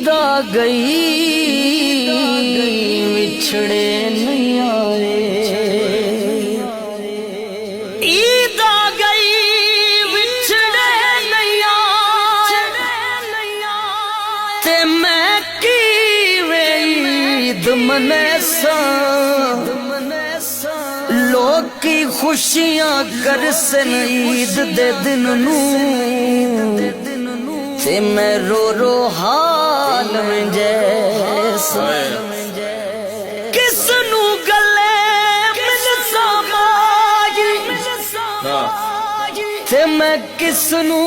आ गई विछड़े नहीं आए, ईद आ गई विछड़े नहीं आए, ते मैं की वे ईद मने सा, लोग की खुशियां कर सन ईद दे दिन नू, ते मैं रो रो हाल में जैसा किस नू गले मिल समाई, ते मैं किस नू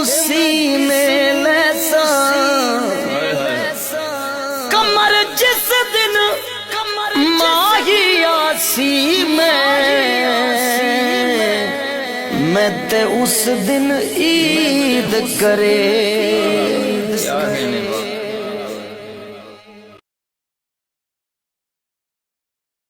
सीने लैसा, कमर जिस दिन माही आसी मैं ते उस दिन ईद करे।